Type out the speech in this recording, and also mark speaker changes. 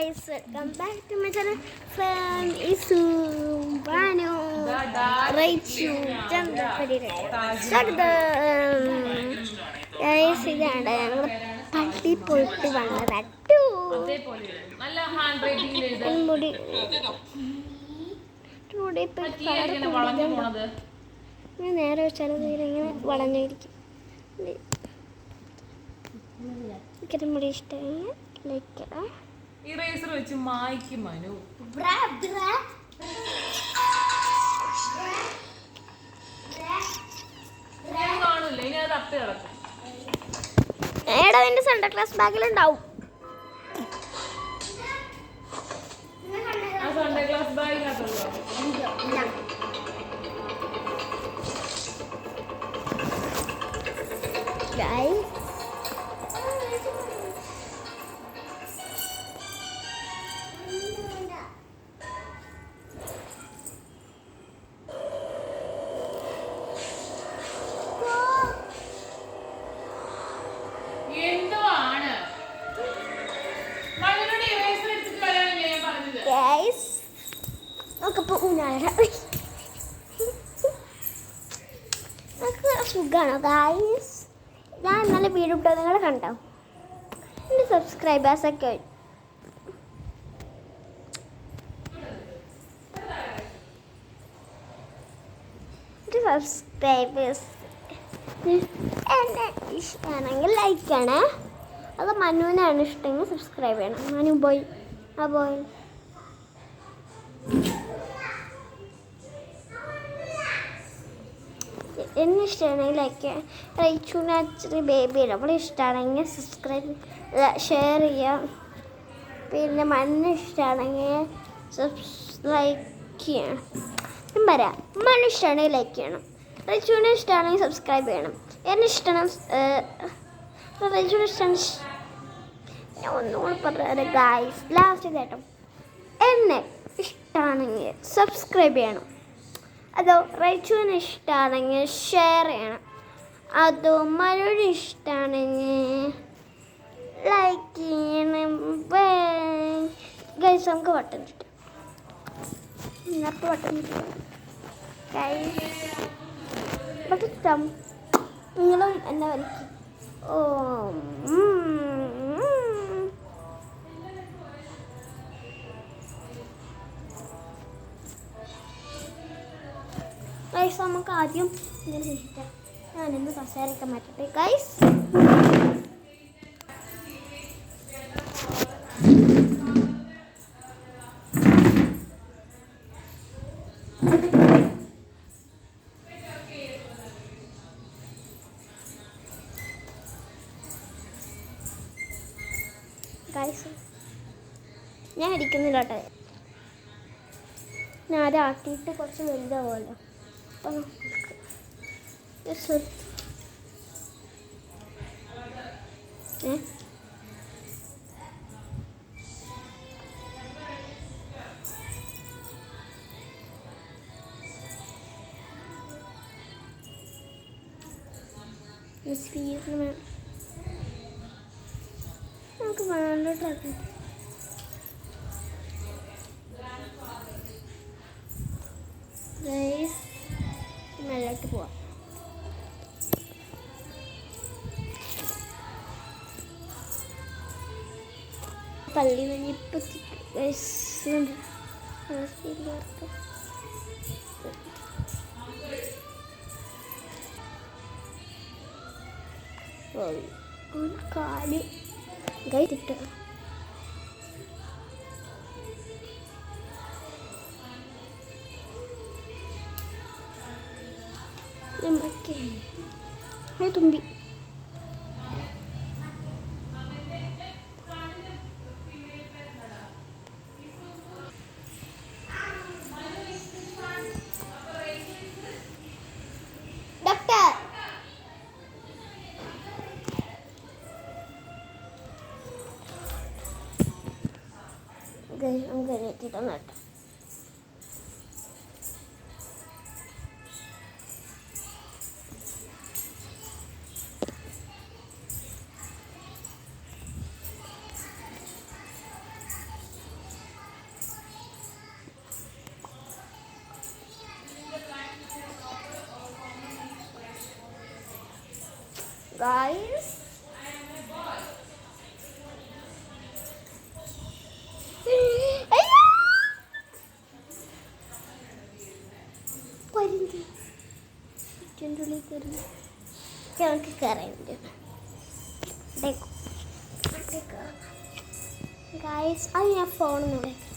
Speaker 1: guys, welcome back to my channel. Fan Isu, Banu, Raichu, Chandapadi. Guys, ഇതാണ് ഞങ്ങൾ പള്ളി പോയിട്ട് വന്നതാട്ടു. മുടി നേരെ വെച്ചാൽ ഇങ്ങനെ വളഞ്ഞിരിക്കും. എനിക്കത് മുടി ഇഷ്ടമായി.
Speaker 2: ഇറേസർ വെച്ച് മായ്ക്കും മനു. കാണൂല ഇനി അത് തപ്പി കിടക്കും.
Speaker 1: ഏടാ നിന്റെ സെൻട്രൽ ക്ലാസ് ബാഗിലുണ്ടാവും.
Speaker 2: ആ സൺഡേ ക്ലാസ് ബാഗിനകത്തുണ്ടോ?
Speaker 1: സുഖാണോ ഗായ്സ്? ഞാൻ ഇന്നലെ വീഡിയോ ഇട്ടോ, നിങ്ങൾ കണ്ടോ? എൻ്റെ സബ്സ്ക്രൈബേഴ്സൊക്കെ എന്നെ ഇഷ്ടമാണെങ്കിൽ ലൈക്ക് ചെയ്യണേ. അത് മനുവിനാണ് ഇഷ്ടമെങ്കിൽ സബ്സ്ക്രൈബ് ചെയ്യണം. മനു ബോയ്, ആ ബോയ്. എന്നെ ഇഷ്ടമാണെങ്കിൽ ലൈക്ക് റൈച്ചുനാച്ചറി ബേബിയുടെ അവിടെ ഇഷ്ടമാണെങ്കിൽ സബ്സ്ക്രൈബ് ഷെയർ ചെയ്യാം. പിന്നെ മണ്ണ് ഇഷ്ടമാണെങ്കിൽ ലൈക്ക് ചെയ്യണം. ഞാൻ പറയാം, മണ്ണ് ഇഷ്ടമാണെങ്കിൽ ലൈക്ക് ചെയ്യണം. റൈച്ചുവിനെ ഇഷ്ടമാണെങ്കിൽ സബ്സ്ക്രൈബ് ചെയ്യണം. എന്നെ ഇഷ്ടമാണ് റൈച്ചുവിനെ ഇഷ്ടമാണ്. ഞാൻ ഒന്നുകൂടി പറയാം ഗായ്സ്, ലാസ്റ്റ് കേട്ടോ. എന്നെ ഇഷ്ടമാണെങ്കിൽ സബ്സ്ക്രൈബ് ചെയ്യണം. അതോ റൈച്ചുവിന് ഇഷ്ടമാണെങ്കിൽ ഷെയർ ചെയ്യണം. അതോ മനുവിന് ഇഷ്ടമാണെങ്കിൽ ലൈക്ക് ചെയ്യണം. ഗൈസ്, നമുക്ക് വട്ടം ചുറ്റും. അപ്പോൾ വട്ടം ചുറ്റും ഗൈസ്. വട്ടം ചുറ്റാം. നിങ്ങളും എന്നെ വലിക്കും. ഓ ഗൈസ്, നമുക്ക് ആദ്യം ഇങ്ങനെ ചെയ്യിക്കാം. ഞാനിന്ന് കസേരയൊക്കെ മാറ്റട്ടെ ഗൈസ്. ഗൈസ്, ഞാൻ അടിക്കുന്നില്ല കേട്ടോ. ഞാൻ അത് ആട്ടിയിട്ട് കുറച്ച് വലുതാവുമല്ലോ. നമുക്ക് വേണ്ട നല്ലോട്ട് പോവാം. പള്ളി വഴിയിപ്പോൾ ഒരു കാല് കൈത്തിട്ട് തുമ്പി. നമുക്ക് എണീറ്റിട്ടൊന്ന് കേട്ടോ. ഗായ്സ് ഞങ്ങൾക്ക് കയറുന്നുണ്ട് ഗായ്സ് അത് ഞാൻ ഫോൺ നോക്കാം